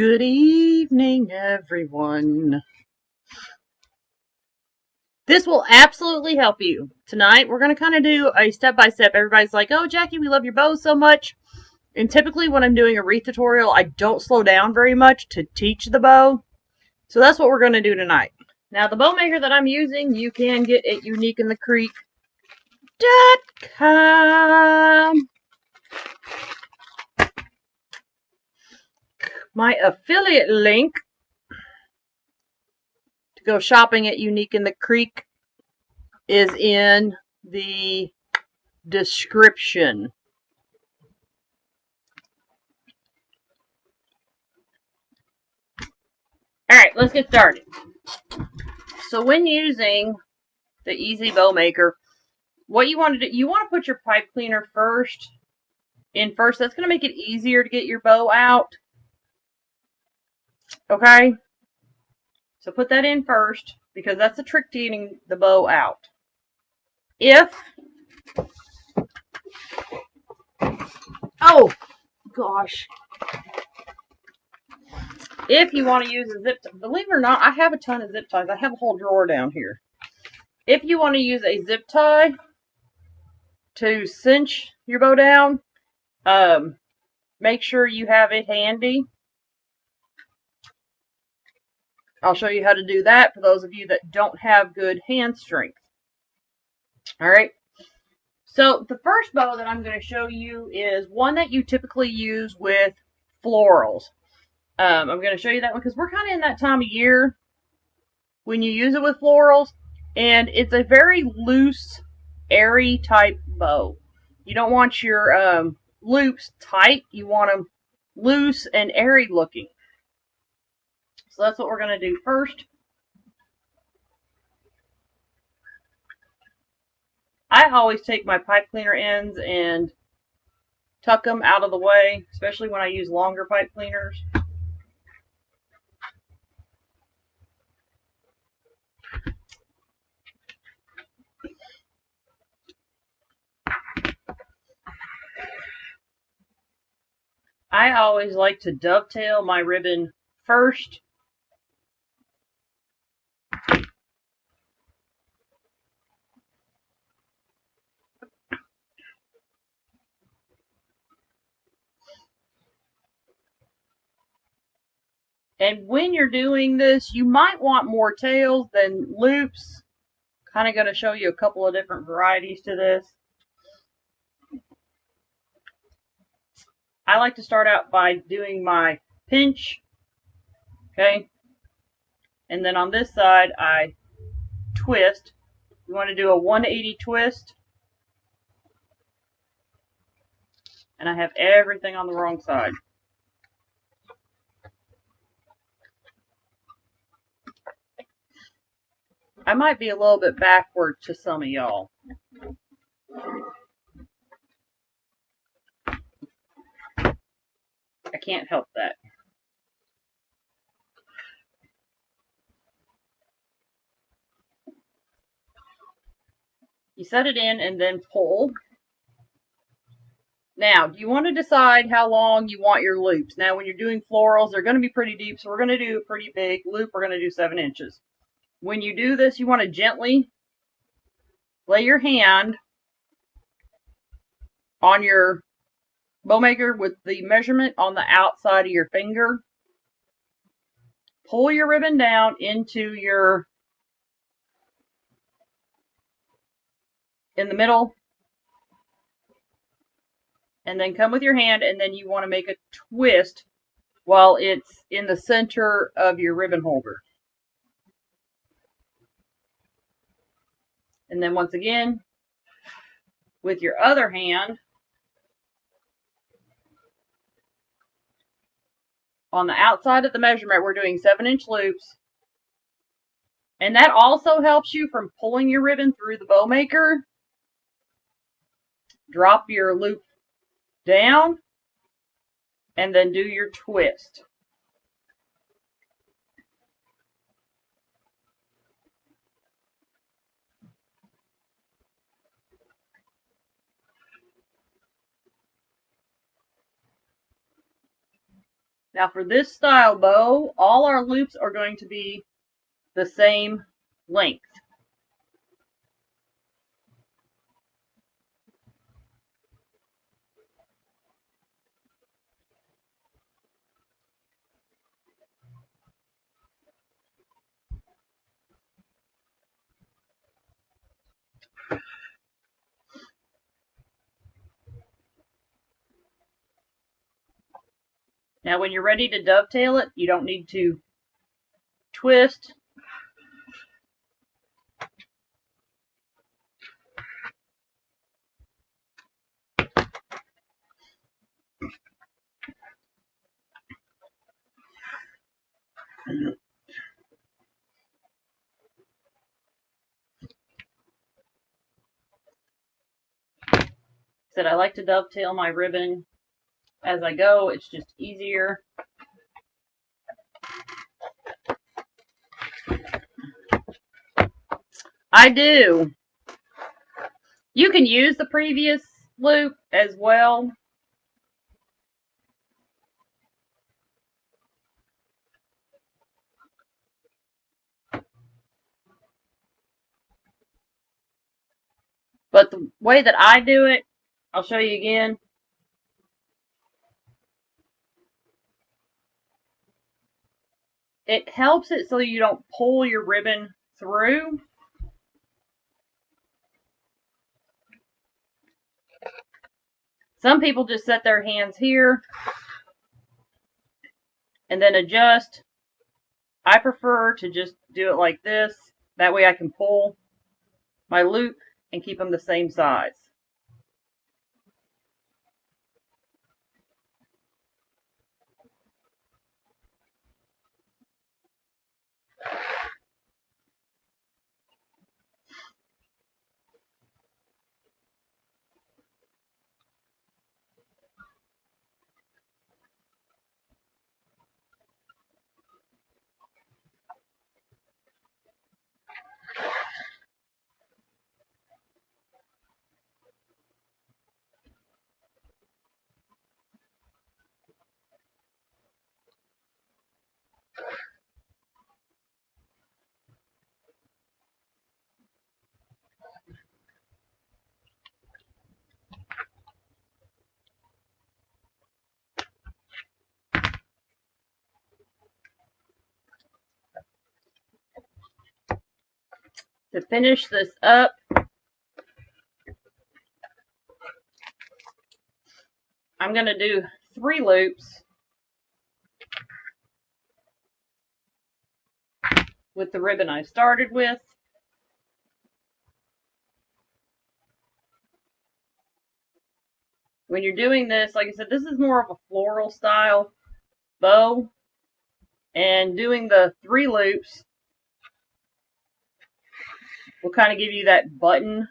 Good evening, everyone. This will absolutely help you. Tonight, we're going to kind of do a step-by-step. Everybody's like, oh, Jackie, we love your bows so much. And typically when I'm doing a wreath tutorial, I don't slow down very much to teach the bow. So that's what we're going to do tonight. Now, the bow maker that I'm using, you can get at uniqueinthecreek.com. My affiliate link to go shopping at Unique in the Creek is in the description. Alright, let's get started. So when using the Easy Bow Maker, what you want to do, you want to put your pipe cleaner first. That's going to make it easier to get your bow out. Okay? So put that in first, because that's the trick to getting the bow out. Oh gosh. If you want to use a zip tie, believe it or not, I have a ton of zip ties. I have a whole drawer down here. If you want to use a zip tie to cinch your bow down, make sure you have it handy. I'll show you how to do that for those of you that don't have good hand strength. Alright, so the first bow that I'm going to show you is one that you typically use with florals. I'm going to show you that one because we're kind of in that time of year when you use it with florals, and it's a very loose, airy type bow. You don't want your loops tight, you want them loose and airy looking. So that's what we're going to do first. I always take my pipe cleaner ends and tuck them out of the way, especially when I use longer pipe cleaners. I always like to dovetail my ribbon first. And when you're doing this, you might want more tails than loops. Kind of going to show you a couple of different varieties to this. I like to start out by doing my pinch, okay? And then on this side, I twist. You want to do a 180 twist. And I have everything on the wrong side. I might be a little bit backward to some of y'all. I can't help that. You set it in and then pull. Now, you want to decide how long you want your loops. Now, when you're doing florals, they're going to be pretty deep, so we're going to do a pretty big loop. We're going to do 7 inches. When you do this, you want to gently lay your hand on your bow maker with the measurement on the outside of your finger. Pull your ribbon down into in the middle, and then come with your hand, and then you want to make a twist while it's in the center of your ribbon holder. And then once again, with your other hand, on the outside of the measurement, we're doing 7-inch loops. And that also helps you from pulling your ribbon through the bow maker. Drop your loop down, and then do your twist. Now for this style bow, all our loops are going to be the same length. Now when you're ready to dovetail it, you don't need to twist. Said I like to dovetail my ribbon as I go. It's just easier. I do. You can use the previous loop as well. But the way that I do it, I'll show you again. It helps it so you don't pull your ribbon through. Some people just set their hands here and then adjust. I prefer to just do it like this. That way I can pull my loop and keep them the same size. To finish this up, I'm going to do 3 loops with the ribbon I started with. When you're doing this, like I said, this is more of a floral style bow, and doing the 3 loops will kind of give you that button.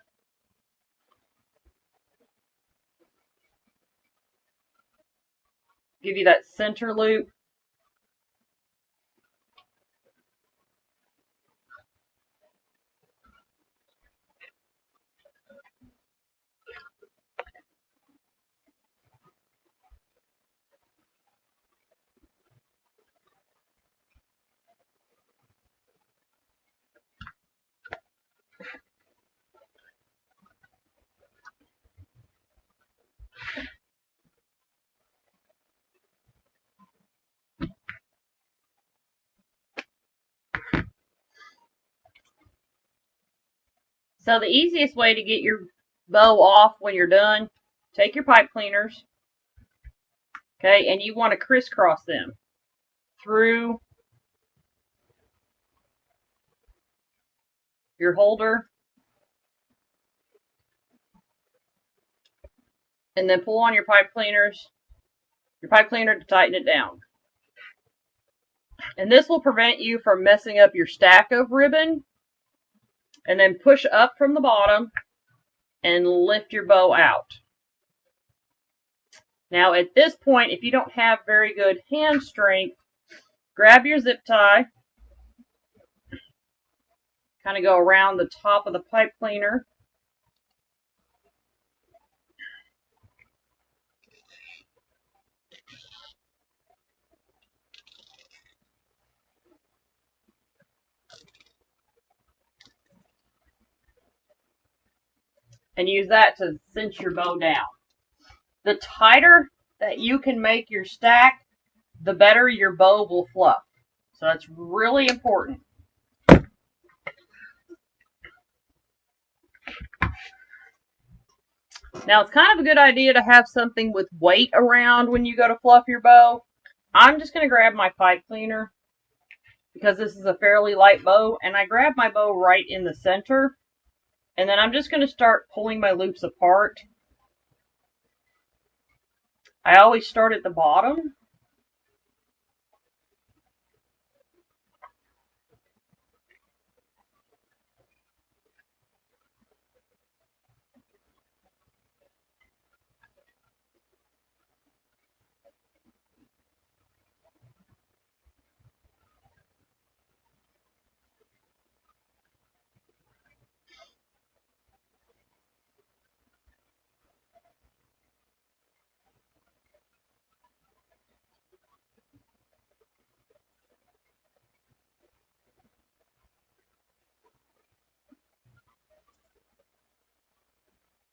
Give you that center loop. So the easiest way to get your bow off when you're done, take your pipe cleaners, okay, and you want to crisscross them through your holder, and then pull on your pipe cleaner to tighten it down. And this will prevent you from messing up your stack of ribbon. And then push up from the bottom and lift your bow out. Now at this point, if you don't have very good hand strength, grab your zip tie, kind of go around the top of the pipe cleaner, and use that to cinch your bow down. The tighter that you can make your stack, the better your bow will fluff. So that's really important. Now, it's kind of a good idea to have something with weight around when you go to fluff your bow. I'm just going to grab my pipe cleaner because this is a fairly light bow, and I grab my bow right in the center, and then I'm just going to start pulling my loops apart. I always start at the bottom.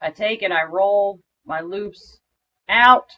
I take and I roll my loops out.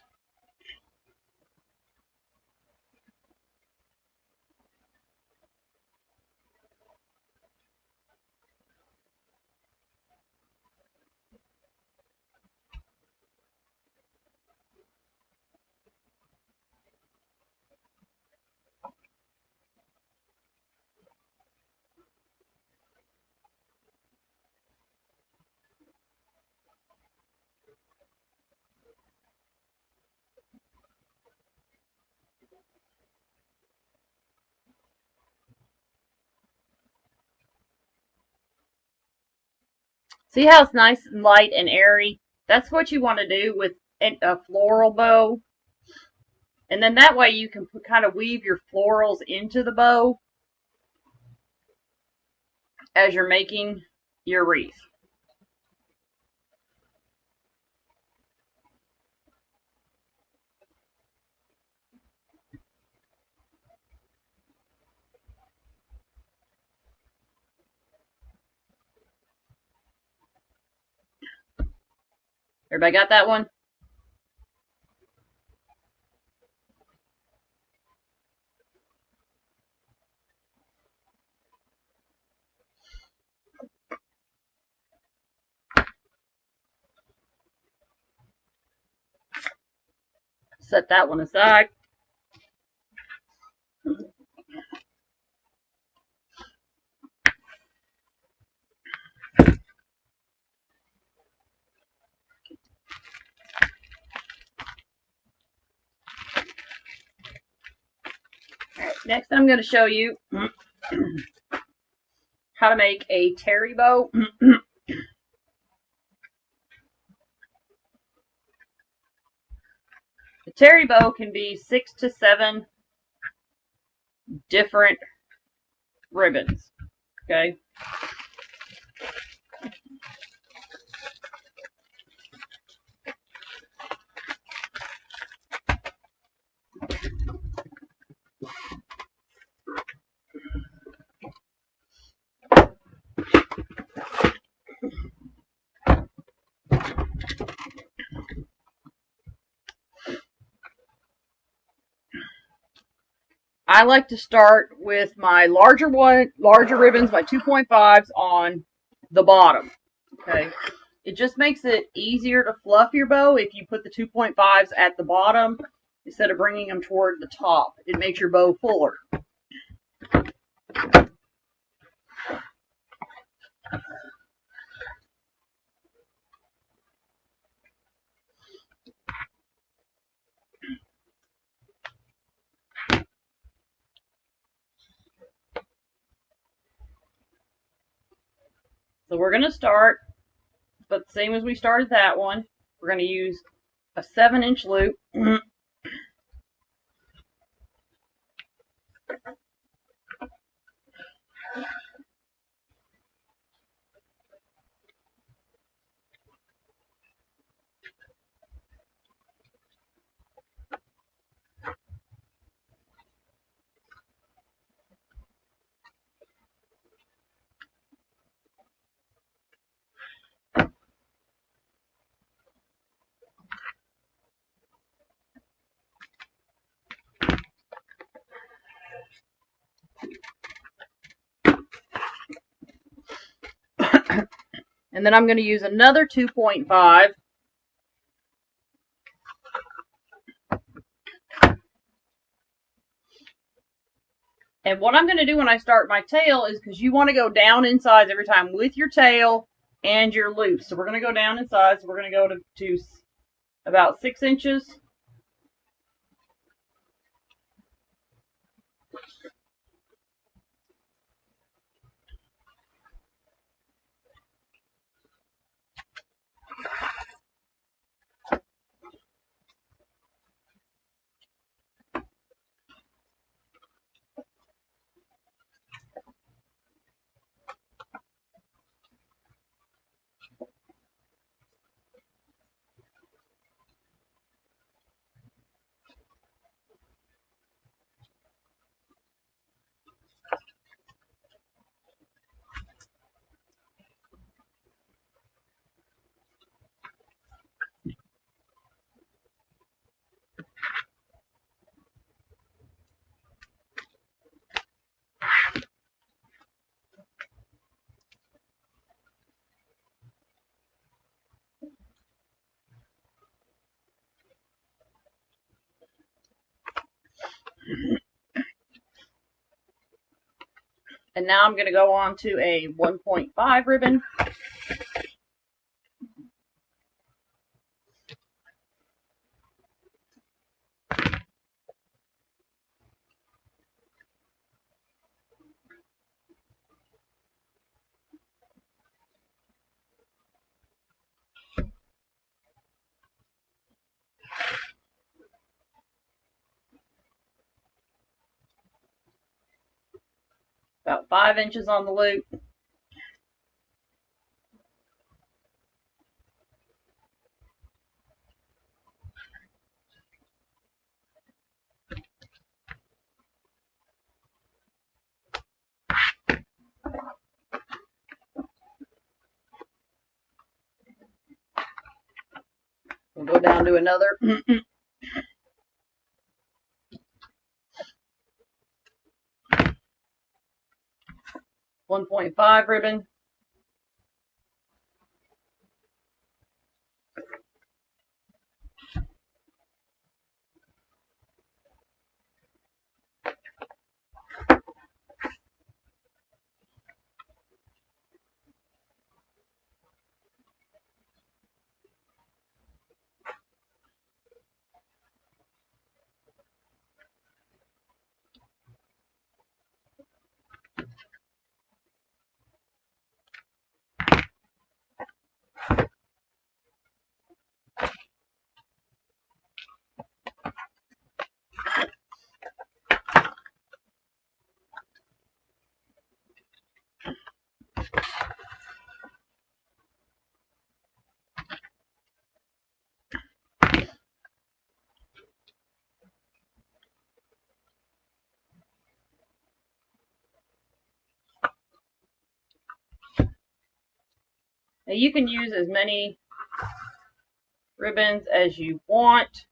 See how it's nice and light and airy? That's what you want to do with a floral bow. And then that way you can kind of weave your florals into the bow as you're making your wreath. Everybody got that one? Set that one aside. Next, I'm going to show you how to make a terry bow. The terry bow can be 6 to 7 different ribbons. Okay. I like to start with my larger ribbons, my 2.5s on the bottom. Okay. It just makes it easier to fluff your bow if you put the 2.5s at the bottom instead of bringing them toward the top. It makes your bow fuller. So we're going to start, but the same as we started that one, we're going to use a 7-inch loop. And then I'm going to use another 2.5. And what I'm going to do when I start my tail is, because you want to go down in size every time with your tail and your loops. So we're going to go down in size. We're going to go to about 6 inches. And now I'm going to go on to a 1.5 ribbon. About 5 inches on the loop. We'll go down to another 1.5 ribbon. Now you can use as many ribbons as you want.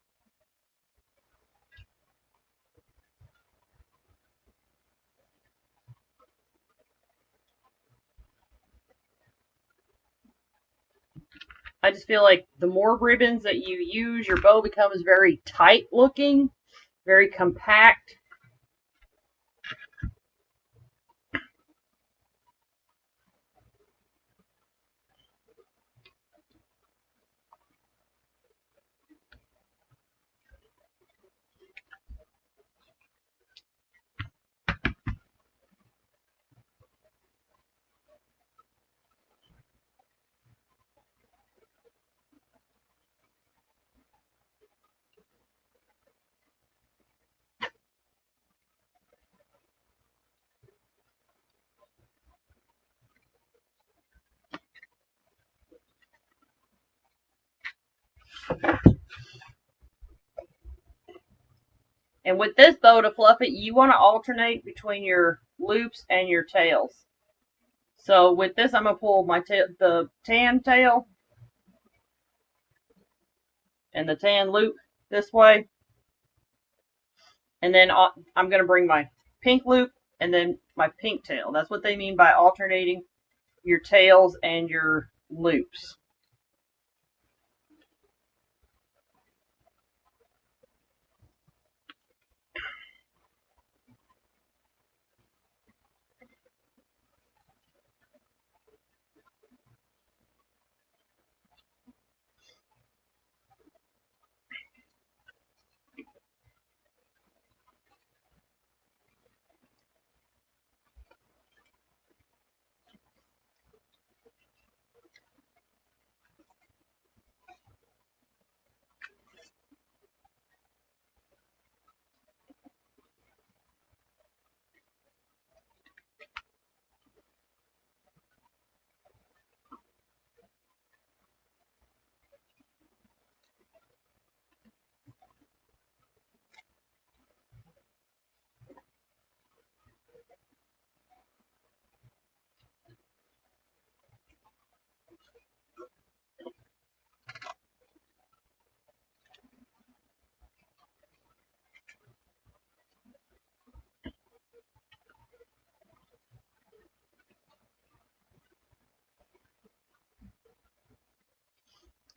I just feel like the more ribbons that you use, your bow becomes very tight looking, very compact. And with this bow, to fluff it, you want to alternate between your loops and your tails. So with this, I'm going to pull the tan tail and the tan loop this way. And then I'm going to bring my pink loop and then my pink tail. That's what they mean by alternating your tails and your loops.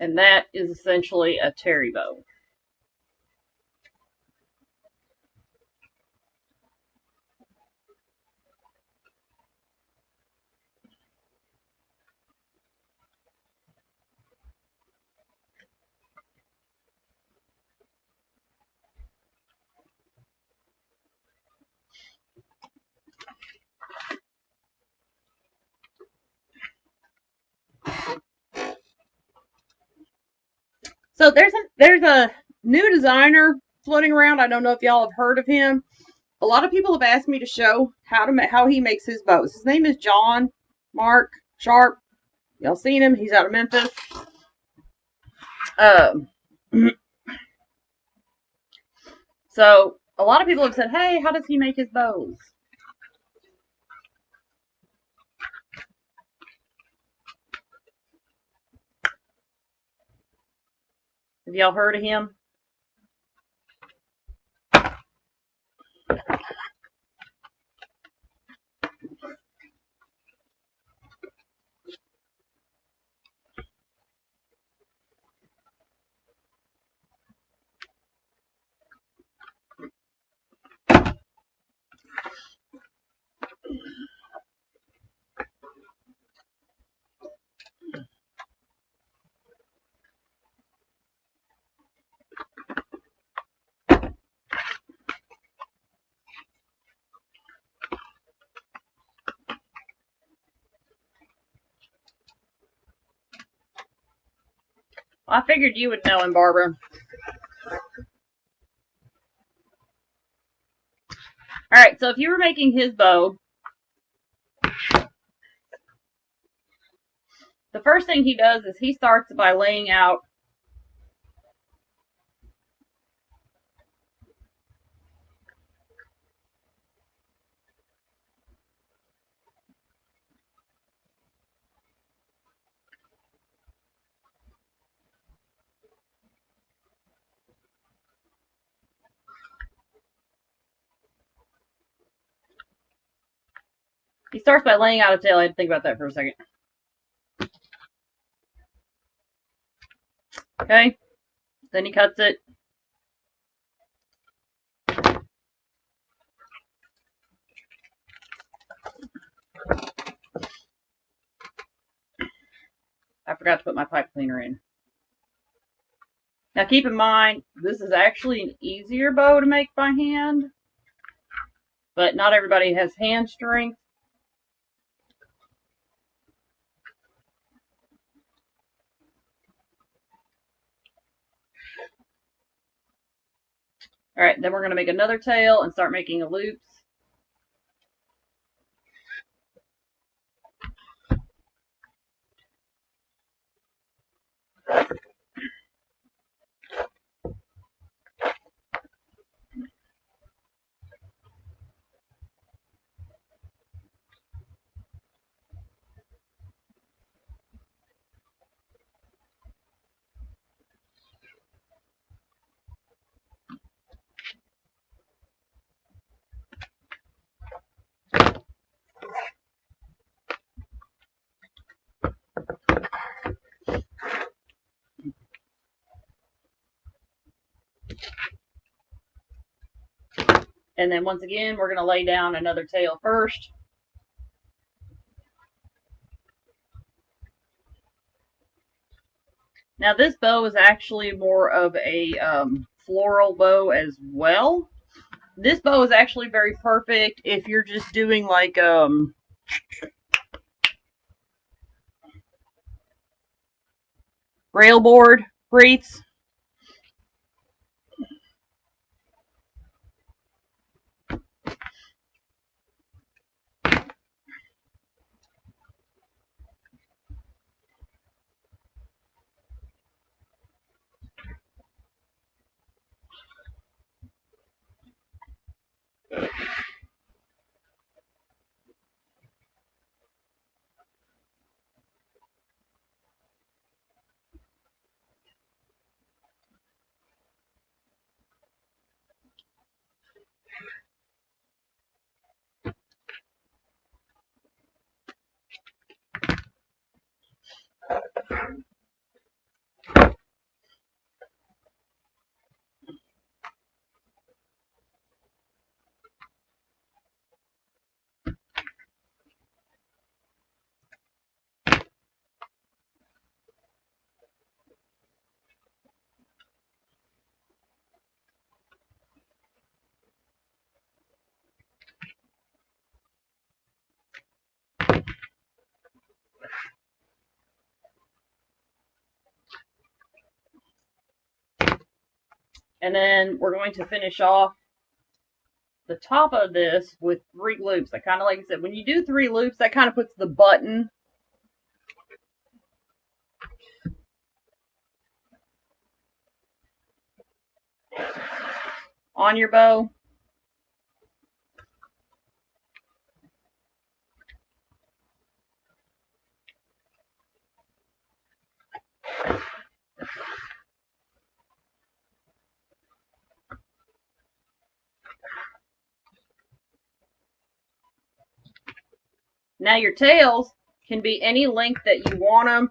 And that is essentially a terry bow. So there's a new designer floating around. I don't know if y'all have heard of him. A lot of people have asked me to show how he makes his bows. His name is John Mark Sharp. Y'all seen him? He's out of Memphis. Um, so a lot of people have said, "Hey, how does he make his bows?" Have y'all heard of him? Well, I figured you would know him, Barbara. All right, so if you were making his bow, the first thing he does is he starts by laying out a tail. I had to think about that for a second. Okay, then he cuts it. I forgot to put my pipe cleaner in. Now keep in mind, this is actually an easier bow to make by hand, but not everybody has hand strength. All right, then we're going to make another tail and start making a loops. And then once again, we're going to lay down another tail first. Now this bow is actually more of a floral bow as well. This bow is actually very perfect if you're just doing like railboard wreaths. And then we're going to finish off the top of this with 3 loops. I kind of, like I said, when you do 3 loops, that kind of puts the button on your bow. Now your tails can be any length that you want them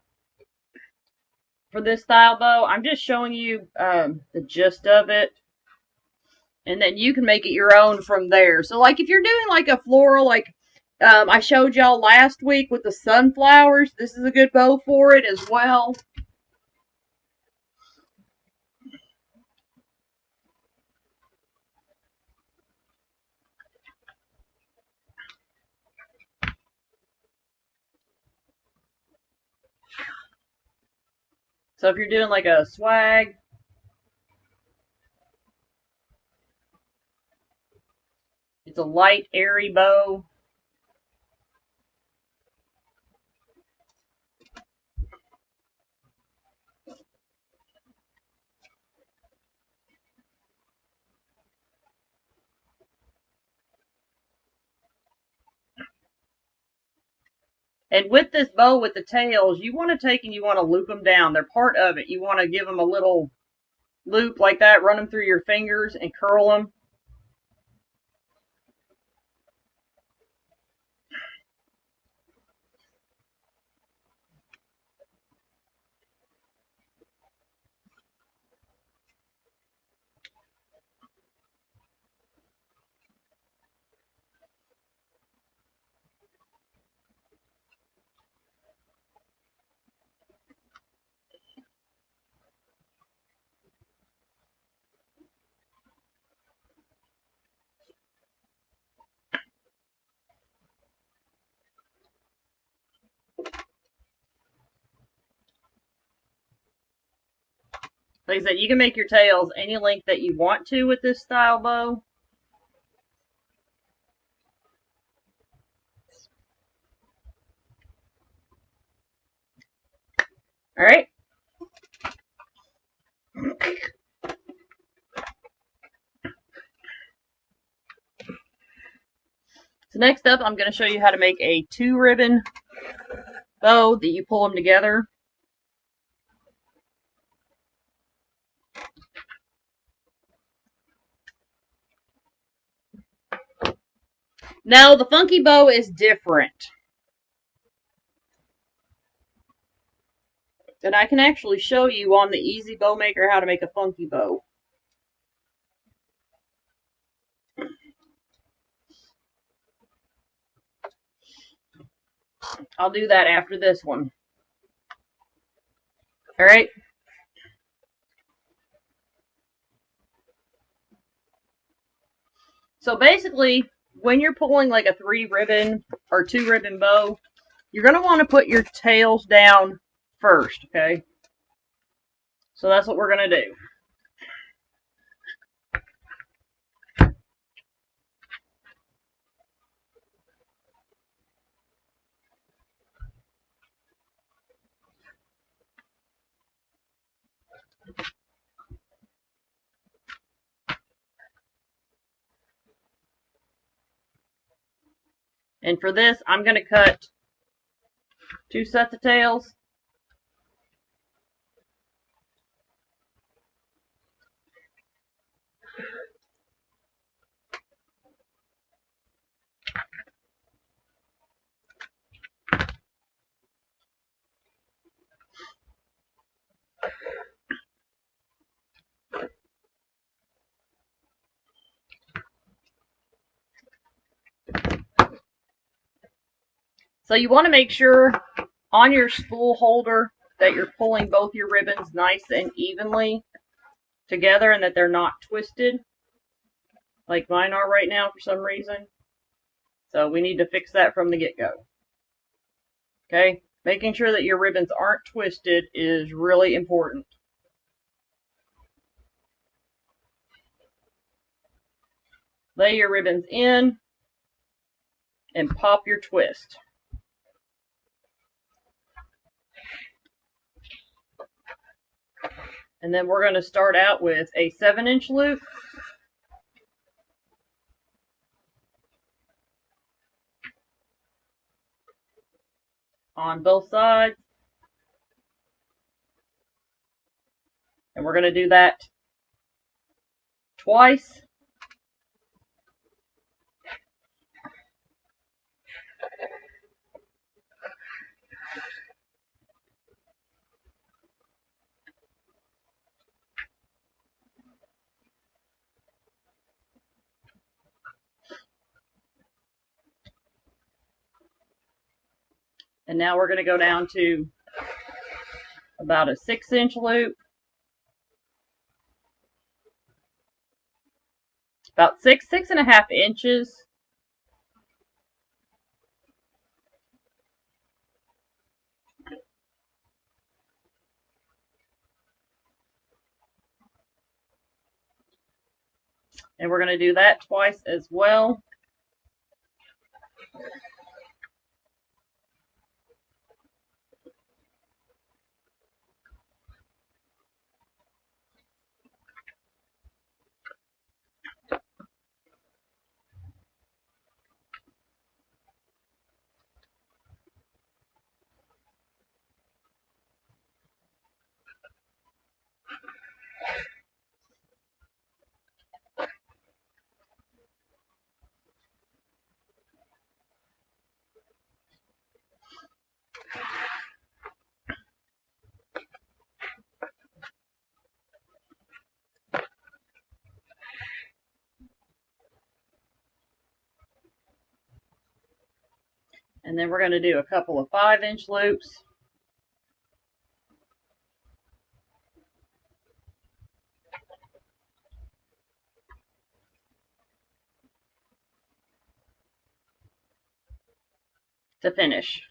for this style bow. I'm just showing you the gist of it. And then you can make it your own from there. So like if you're doing like a floral, like I showed y'all last week with the sunflowers, this is a good bow for it as well. So if you're doing like a swag, it's a light, airy bow. And with this bow with the tails, you want to take and you want to loop them down. They're part of it. You want to give them a little loop like that, run them through your fingers and curl them. Like I said, you can make your tails any length that you want to with this style bow. All right. So next up, I'm going to show you how to make a 2-ribbon bow that you pull them together. Now, the funky bow is different. And I can actually show you on the Easy Bow Maker how to make a funky bow. I'll do that after this one. All right. So basically, when you're pulling like a 3-ribbon or 2-ribbon bow, you're going to want to put your tails down first, okay? So that's what we're going to do. And for this, I'm going to cut 2 sets of tails. So you want to make sure on your spool holder that you're pulling both your ribbons nice and evenly together and that they're not twisted like mine are right now for some reason. So we need to fix that from the get-go. Okay? Making sure that your ribbons aren't twisted is really important. Lay your ribbons in and pop your twist. And then we're going to start out with a 7-inch loop. On both sides. And we're going to do that twice. And now we're going to go down to about a 6-inch loop. About 6.5 inches. And we're going to do that twice as well. And then we're going to do a couple of 5-inch loops. To finish.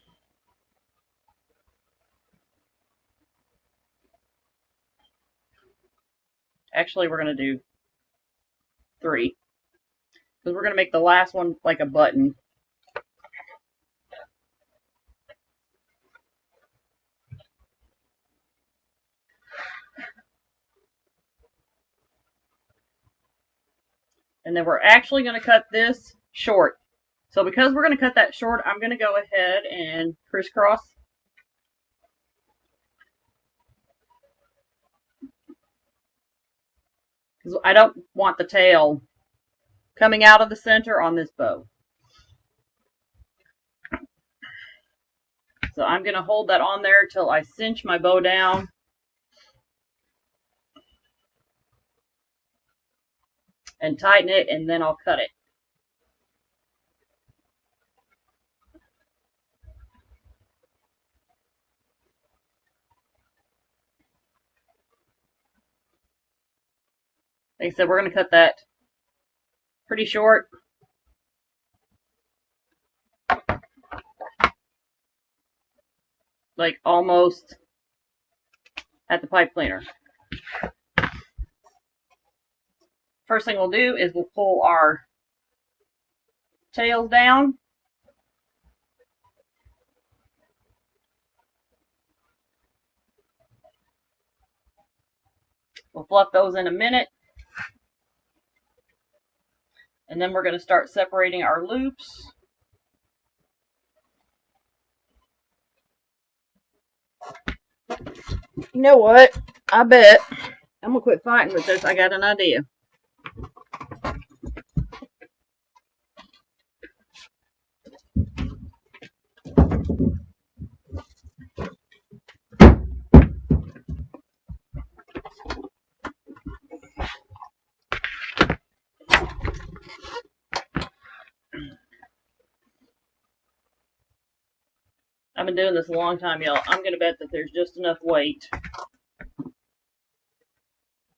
Actually, we're going to do 3. Because we're going to make the last one like a button. And then we're actually going to cut this short. So because we're going to cut that short, I'm going to go ahead and crisscross. Because I don't want the tail coming out of the center on this bow. So I'm going to hold that on there till I cinch my bow down. And tighten it, and then I'll cut it. Like I said, we're going to cut that pretty short. Like almost at the pipe cleaner. First thing we'll do is we'll pull our tails down. We'll fluff those in a minute. And then we're going to start separating our loops. You know what? I bet I'm going to quit fighting with this. I got an idea. I've been doing this a long time, y'all. I'm going to bet that there's just enough weight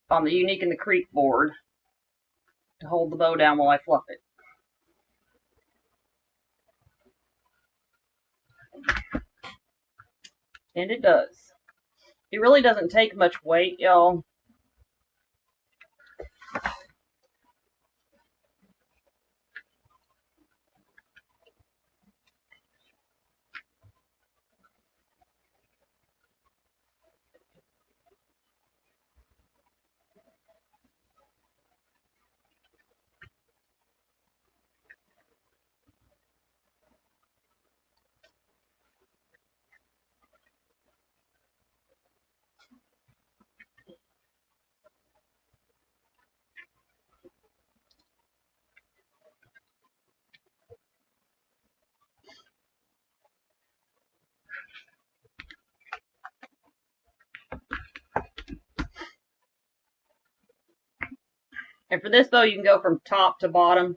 on the Unique and the Creek board to hold the bow down while I fluff it. And it does. It really doesn't take much weight, y'all. And for this bow, you can go from top to bottom.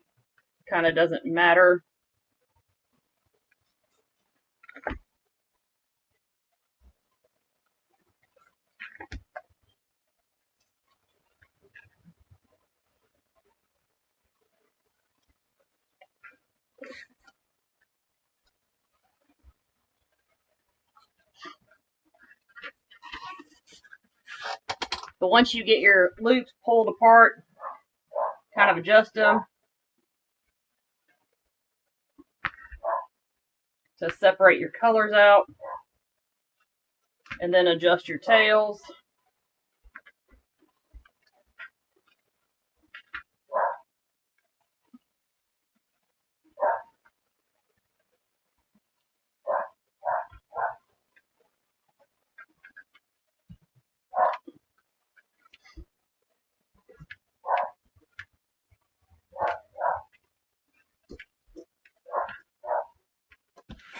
Kind of doesn't matter. But once you get your loops pulled apart, kind of adjust them to separate your colors out, and then adjust your tails.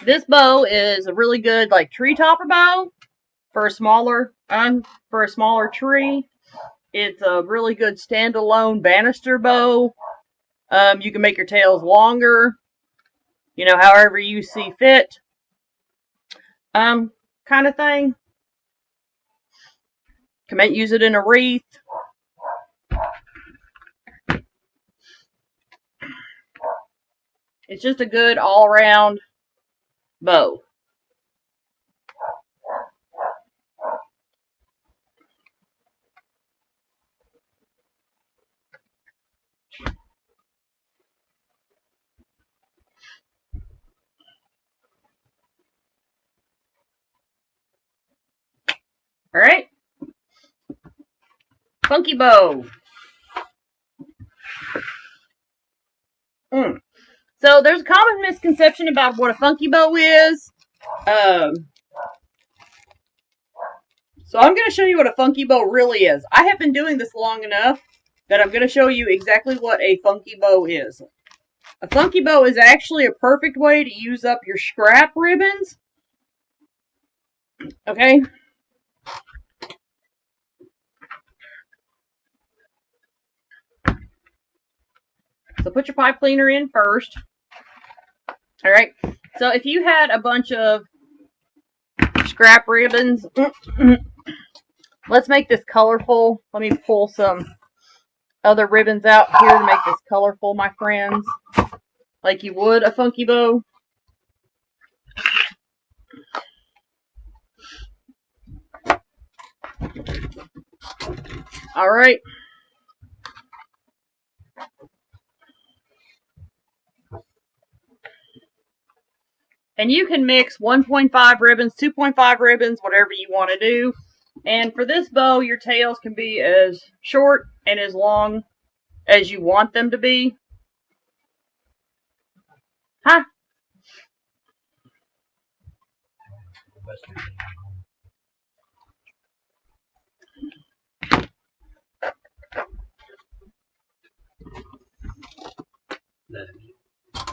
This bow is a really good like tree topper bow for a smaller tree. It's a really good standalone banister bow. You can make your tails longer, you know, however you see fit. Kind of thing. Can use it in a wreath. It's just a good all-around bow. All right. Funky bow. So there's a common misconception about what a funky bow is. So I'm going to show you what a funky bow really is. I have been doing this long enough that I'm going to show you exactly what a funky bow is. A funky bow is actually a perfect way to use up your scrap ribbons. Okay? So put your pipe cleaner in first. Alright? So if you had a bunch of scrap ribbons, let's make this colorful. Let me pull some other ribbons out here to make this colorful, my friends, like you would a funky bow. All right. And you can mix 1.5 ribbons, 2.5 ribbons, whatever you want to do. And for this bow, your tails can be as short and as long as you want them to be. Huh?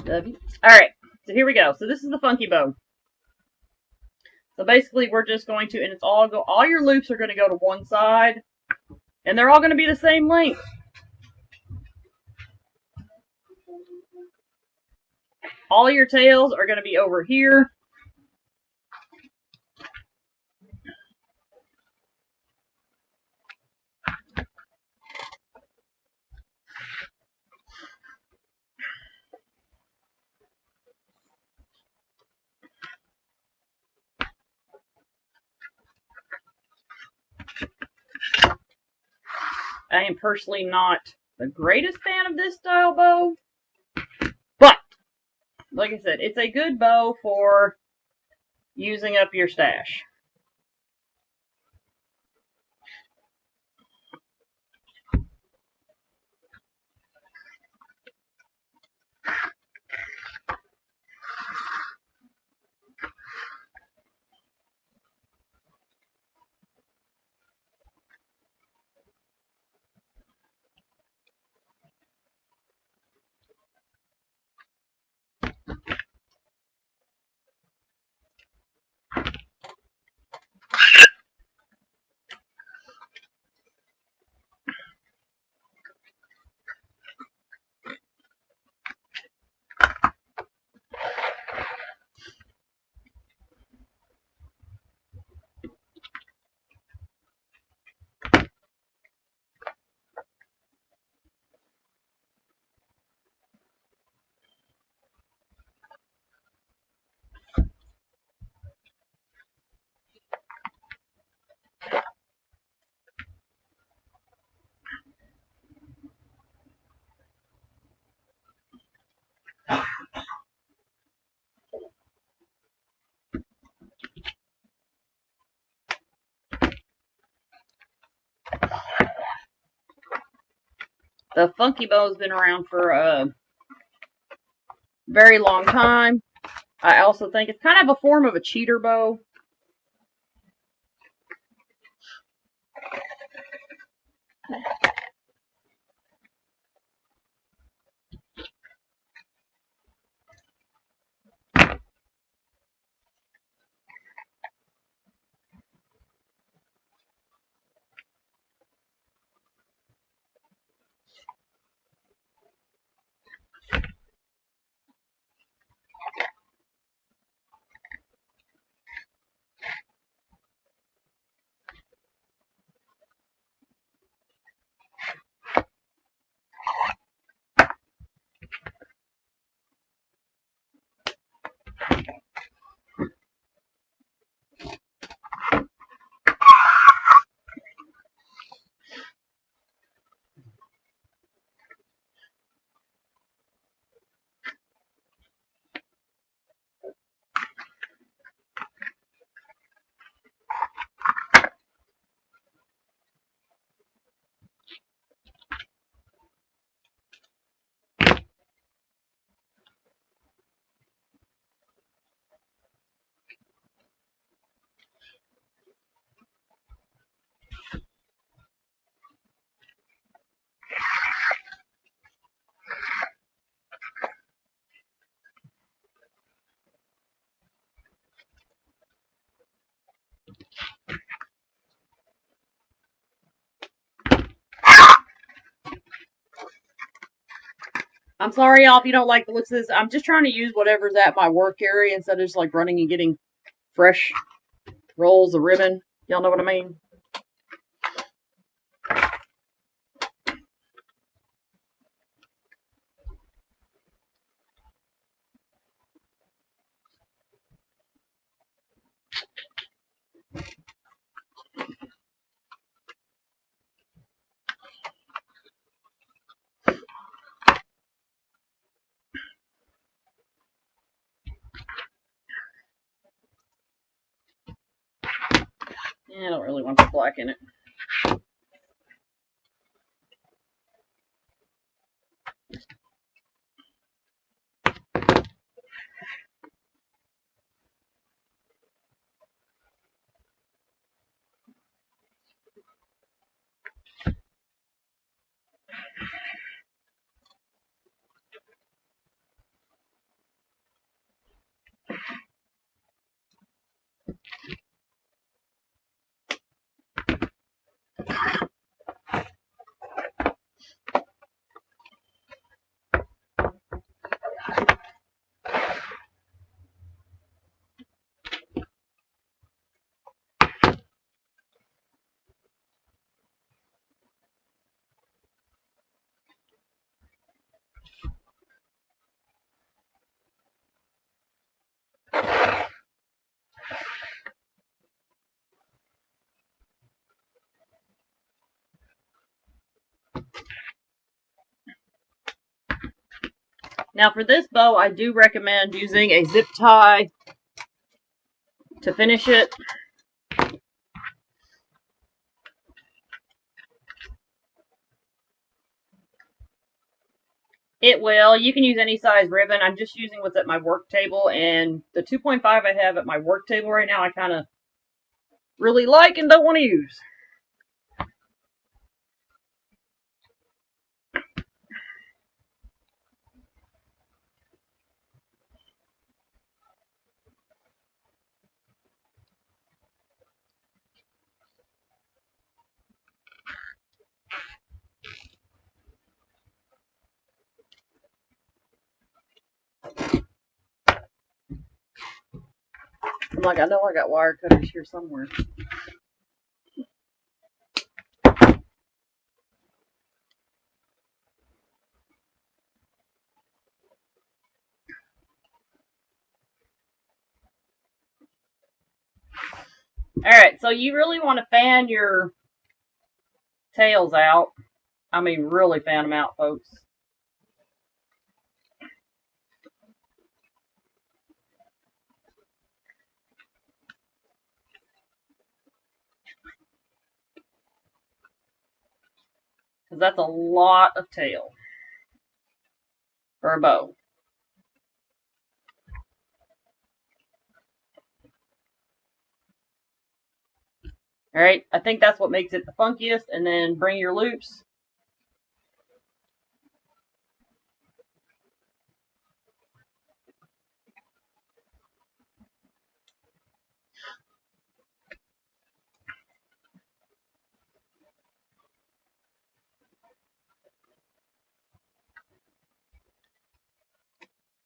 Love you. Alright, so here we go. So this is the funky bow. So basically we're just going to, and it's all your loops are going to go to one side, and they're all going to be the same length. All your tails are going to be over here. I am personally not the greatest fan of this style bow, but like I said, it's a good bow for using up your stash. The funky bow has been around for a very long time. I also think it's kind of a form of a cheater bow. I'm sorry, y'all, if you don't like the looks of this. I'm just trying to use whatever's at my work area instead of just like running and getting fresh rolls of ribbon. Y'all know what I mean? I don't really want the black in it. Now for this bow, I do recommend using a zip tie to finish it. It will. You can use any size ribbon. I'm just using what's at my work table, and the 2.5 I have at my work table right now, I kind of really like and don't want to use. I'm like, I know I got wire cutters here somewhere. Alright, so you really want to fan your tails out. I mean, really fan them out, folks. Because that's a lot of tail for a bow. Alright, I think that's what makes it the funkiest. And then bring your loops.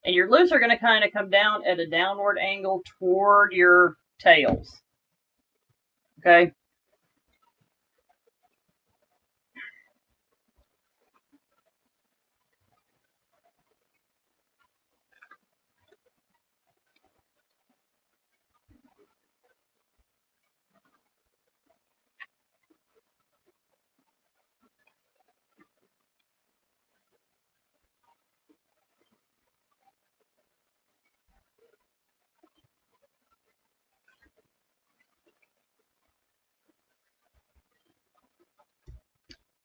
And your loops are going to kind of come down at a downward angle toward your tails. Okay?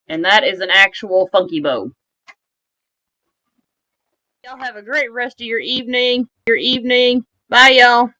And that is an actual funky bow. Y'all have a great rest of your evening. Bye, y'all.